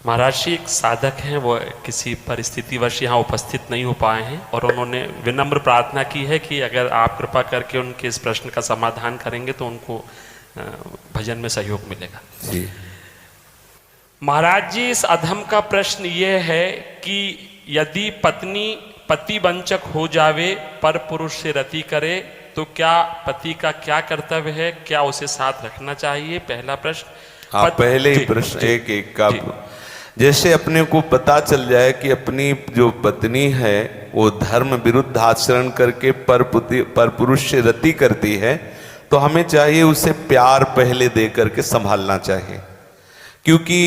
महाराज जी, एक साधक हैं, वो किसी परिस्थितिवश यहाँ उपस्थित नहीं हो पाए हैं और उन्होंने विनम्र प्रार्थना की है कि अगर आप कृपा करके उनके इस प्रश्न का समाधान करेंगे तो उनको भजन में सहयोग मिलेगा जी। महाराज जी, इस अधम का प्रश्न ये है कि यदि पत्नी पति वंचक हो जावे पर पुरुष से रति करे तो क्या पति का क्या कर्तव्य है, क्या उसे साथ रखना चाहिए? पहला प्रश्न। आप पहले ही प्रश्न एक एक का, जैसे अपने को पता चल जाए कि अपनी जो पत्नी है वो धर्म विरुद्ध आचरण करके पर पुरुष से रति करती है तो हमें चाहिए उसे प्यार पहले दे करके संभालना चाहिए। क्योंकि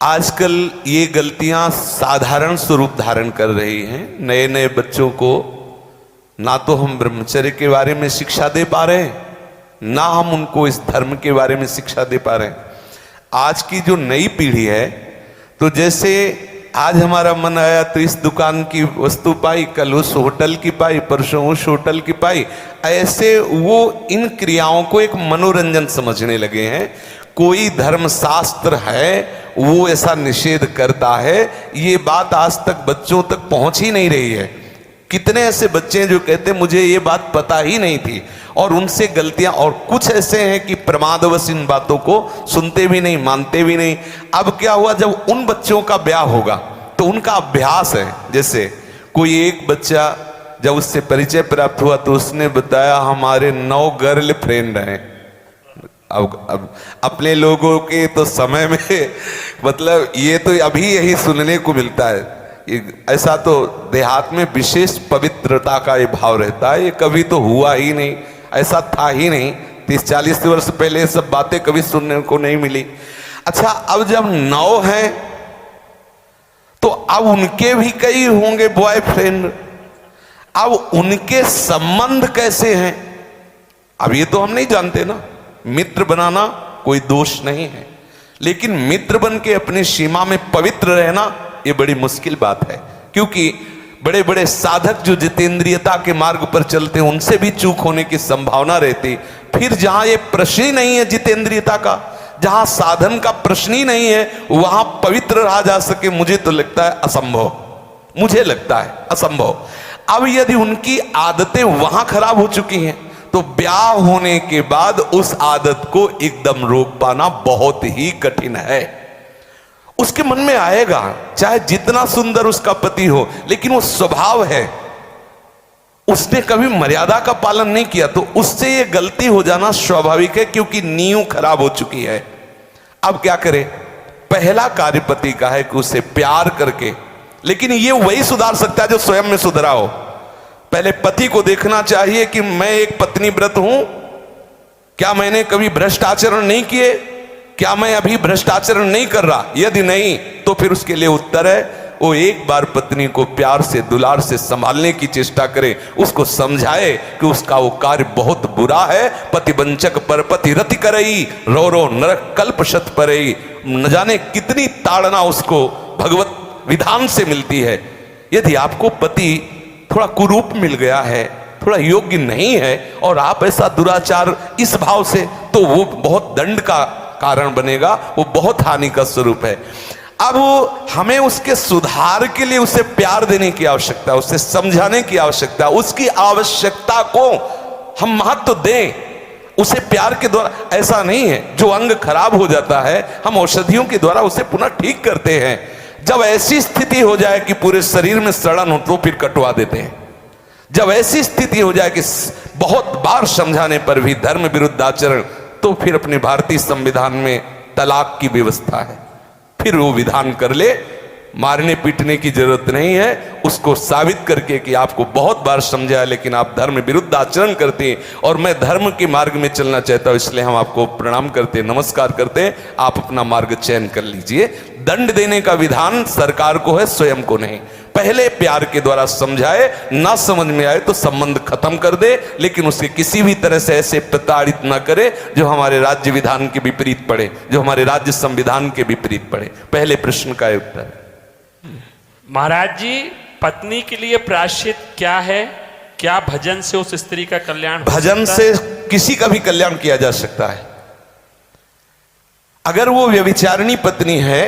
आजकल ये गलतियां साधारण स्वरूप धारण कर रही हैं। नए नए बच्चों को ना तो हम ब्रह्मचर्य के बारे में शिक्षा दे पा रहे हैं, ना हम उनको इस धर्म के बारे में शिक्षा दे पा रहे हैं। आज की जो नई पीढ़ी है, तो जैसे आज हमारा मन आया तो इस दुकान की वस्तु पाई, कल उस होटल की पाई, परसों उस होटल की पाई, ऐसे वो इन क्रियाओं को एक मनोरंजन समझने लगे हैं। कोई धर्मशास्त्र है वो ऐसा निषेध करता है, ये बात आज तक बच्चों तक पहुंच ही नहीं रही है। कितने ऐसे बच्चे हैं जो कहते मुझे ये बात पता ही नहीं थी, और उनसे गलतियां, और कुछ ऐसे हैं कि प्रमादवश इन बातों को सुनते भी नहीं, मानते भी नहीं। अब क्या हुआ, जब उन बच्चों का ब्याह होगा तो उनका अभ्यास है। जैसे कोई एक बच्चा जब उससे परिचय प्राप्त हुआ तो उसने बताया हमारे 9 गर्ल फ्रेंड हैं। अब अपने लोगों के तो समय में मतलब ये तो अभी यही सुनने को मिलता है। ऐसा तो देहात में विशेष पवित्रता का ये भाव रहता है, ये कभी तो हुआ ही नहीं, ऐसा था ही नहीं। 30-40 वर्ष पहले ये सब बातें कभी सुनने को नहीं मिली। अच्छा, अब जब 9 हैं तो अब उनके भी कई होंगे बॉयफ्रेंड। अब उनके संबंध कैसे हैं, अब ये तो हम नहीं जानते ना। मित्र बनाना कोई दोष नहीं है, लेकिन मित्र बन के अपनी सीमा में पवित्र रहना ये बड़ी मुश्किल बात है। क्योंकि बड़े बड़े साधक जो जितेंद्रियता के मार्ग पर चलते हैं उनसे भी चूक होने की संभावना रहती। फिर जहां ये प्रश्न ही नहीं है जितेंद्रियता का, जहां साधन का प्रश्न ही नहीं है, वहां पवित्र रहा जा सके, मुझे तो लगता है असंभव, मुझे लगता है असंभव। अब यदि उनकी आदतें वहां खराब हो चुकी हैं तो ब्याह होने के बाद उस आदत को एकदम रोक पाना बहुत ही कठिन है। उसके मन में आएगा, चाहे जितना सुंदर उसका पति हो, लेकिन वो स्वभाव है, उसने कभी मर्यादा का पालन नहीं किया, तो उससे ये गलती हो जाना स्वाभाविक है, क्योंकि नींव खराब हो चुकी है। अब क्या करे, पहला कार्य पति का है कि उसे प्यार करके, लेकिन ये वही सुधार सकता है जो स्वयं में सुधरा हो। पहले पति को देखना चाहिए कि मैं एक पत्नी व्रत हूं, क्या मैंने कभी भ्रष्ट आचरण नहीं किए, क्या मैं अभी भ्रष्ट आचरण नहीं कर रहा। यदि नहीं तो फिर उसके लिए उत्तर है, वो एक बार पत्नी को प्यार से दुलार से संभालने की चेष्टा करे, उसको समझाए कि उसका वो कार्य बहुत बुरा है। पति वंचक पर पति रति करई, रो रो नरक कल्प शत परई। न जाने कितनी ताड़ना उसको भगवत विधान से मिलती है। यदि आपको पति थोड़ा कुरूप मिल गया है, थोड़ा योग्य नहीं है, और आप ऐसा दुराचार इस भाव से, तो वो बहुत दंड का कारण बनेगा, वो बहुत हानि का स्वरूप है। अब हमें उसके सुधार के लिए उसे प्यार देने की आवश्यकता, उसे समझाने की आवश्यकता, उसकी आवश्यकता को हम महत्व दें, उसे प्यार के द्वारा। ऐसा नहीं है जो अंग खराब हो जाता है हम औषधियों के द्वारा उसे पुनः ठीक करते हैं। जब ऐसी स्थिति हो जाए कि पूरे शरीर में सड़न हो तो फिर कटवा देते हैं। जब ऐसी स्थिति हो जाए कि बहुत बार समझाने पर भी धर्म विरुद्ध आचरण, तो फिर अपने भारतीय संविधान में तलाक की व्यवस्था है, फिर वो विधान कर ले। मारने पीटने की जरूरत नहीं है, उसको साबित करके कि आपको बहुत बार समझाया लेकिन आप धर्म विरुद्ध आचरण करते हैं और मैं धर्म के मार्ग में चलना चाहता हूं, इसलिए हम आपको प्रणाम करते हैं, नमस्कार करते हैं, आप अपना मार्ग चयन कर लीजिए। दंड देने का विधान सरकार को है, स्वयं को नहीं। पहले प्यार के द्वारा समझाए, ना समझ में आए तो संबंध खत्म कर दे, लेकिन उसे किसी भी तरह से ऐसे प्रताड़ित ना करे जो हमारे राज्य विधान के विपरीत पड़े, जो हमारे राज्य संविधान के विपरीत पड़े। पहले प्रश्न का उत्तर। महाराज जी, पत्नी के लिए प्रायश्चित क्या है? क्या भजन से उस स्त्री का कल्याण हो सकता है? भजन से किसी का भी कल्याण किया जा सकता है। अगर वो व्यभिचारिणी पत्नी है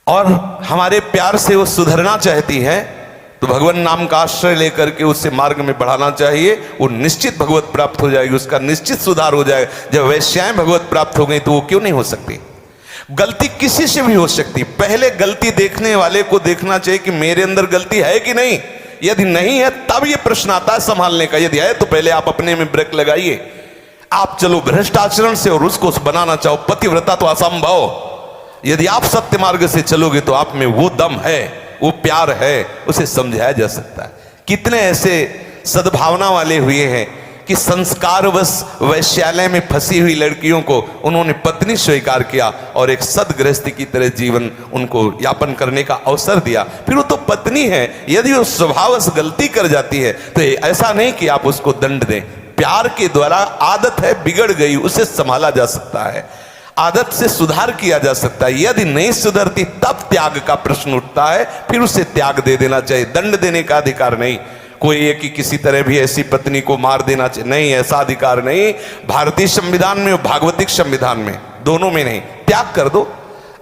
और हमारे प्यार से वो सुधरना चाहती है तो भगवान नाम का आश्रय लेकर के उससे मार्ग में बढ़ाना चाहिए। वो निश्चित भगवत प्राप्त हो जाएगी, उसका निश्चित सुधार हो जाएगा। जब वैश्याएं भगवत प्राप्त हो गई तो वो क्यों नहीं हो सकती? गलती किसी से भी हो सकती, पहले गलती देखने वाले को देखना चाहिए कि मेरे अंदर गलती है कि नहीं। यदि नहीं है तब ये प्रश्न आता है संभालने का, यदि है तो पहले आप अपने में ब्रेक लगाइए। आप चलो भ्रष्ट आचरण से और उसको बनाना चाहो पतिव्रता तो असंभव। यदि आप सत्य मार्ग से चलोगे तो आप में वो दम है, वो प्यार है, उसे समझाया जा सकता है। कितने ऐसे सद्भावना वाले हुए हैं कि संस्कारवश वैश्यालय में फंसी हुई लड़कियों को उन्होंने पत्नी स्वीकार किया और एक सदगृहस्थी की तरह जीवन उनको यापन करने का अवसर दिया। फिर वो तो पत्नी है, यदि वो स्वभावश गलती कर जाती है तो ऐसा नहीं कि आप उसको दंड दें। प्यार के द्वारा आदत है बिगड़ गई, उसे संभाला जा सकता है, आदत से सुधार किया जा सकता है। यदि नहीं सुधरती तब त्याग का प्रश्न उठता है, फिर उसे त्याग दे देना चाहिए। दंड देने का अधिकार नहीं। कोई है कि किसी तरह भी ऐसी पत्नी को मार देना चाहिए, नहीं, ऐसा अधिकार नहीं। भारतीय संविधान में और भागवतिक संविधान में, दोनों में नहीं। त्याग कर दो।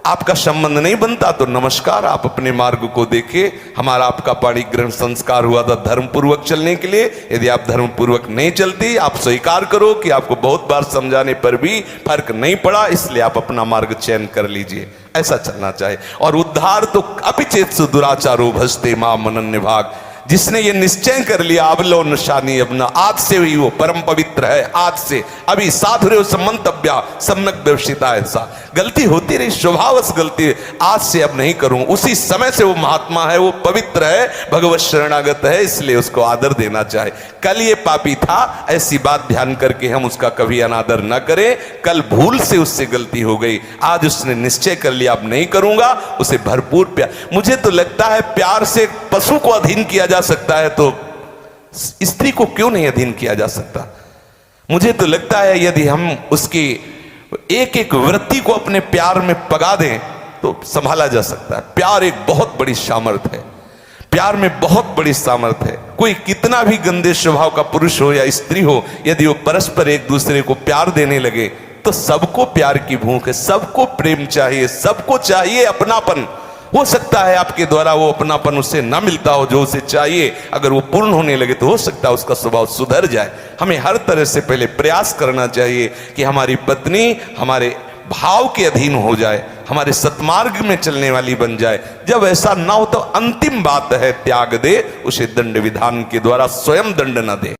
आपका संबंध नहीं बनता तो नमस्कार, आप अपने मार्ग को देखिए। हमारा आपका पाणी ग्रहण संस्कार हुआ था धर्म पूर्वक चलने के लिए। यदि आप धर्म पूर्वक नहीं चलती, आप स्वीकार करो कि आपको बहुत बार समझाने पर भी फर्क नहीं पड़ा, इसलिए आप अपना मार्ग चयन कर लीजिए। ऐसा चलना चाहिए। और उद्धार तो अपिचेत दुराचारो भजते मां मनन्य भाग। जिसने ये निश्चय कर लिया अब लो निशानी अपना, आज से ही वो परम पवित्र है। आज से अभी साधुर्य समंतव्या सम्यक व्यवसिता। ऐसा गलती होती रही, स्वभावश गलती, आज से अब नहीं करूं। उसी समय से वो महात्मा है, वो पवित्र है, भगवत शरणागत है, इसलिए उसको आदर देना चाहे। कल ये पापी था, ऐसी बात ध्यान करके हम उसका कभी अनादर न करें। कल भूल से उससे गलती हो गई, आज उसने निश्चय कर लिया अब नहीं करूंगा, उसे भरपूर प्यार। मुझे तो लगता है प्यार से पशु को अधीन किया जा सकता है तो स्त्री को क्यों नहीं अधीन किया जा सकता? मुझे तो लगता है यदि हम उसकी एक एक वृत्ति को अपने प्यार में पगा दें तो संभाला जा सकता है। प्यार एक बहुत बड़ी सामर्थ्य है, प्यार में बहुत बड़ी सामर्थ्य है। कोई कितना भी गंदे स्वभाव का पुरुष हो या स्त्री हो, यदि वो परस्पर एक दूसरे को प्यार देने लगे तो सबको प्यार की भूख है, सबको प्रेम चाहिए, सबको चाहिए अपनापन। हो सकता है आपके द्वारा वो अपनापन उसे ना मिलता हो जो उसे चाहिए, अगर वो पूर्ण होने लगे तो हो सकता है उसका स्वभाव सुधर जाए। हमें हर तरह से पहले प्रयास करना चाहिए कि हमारी पत्नी हमारे भाव के अधीन हो जाए, हमारे सत्मार्ग में चलने वाली बन जाए। जब ऐसा ना हो तो अंतिम बात है त्याग दे, उसे दंड विधान के द्वारा स्वयं दंड न दे।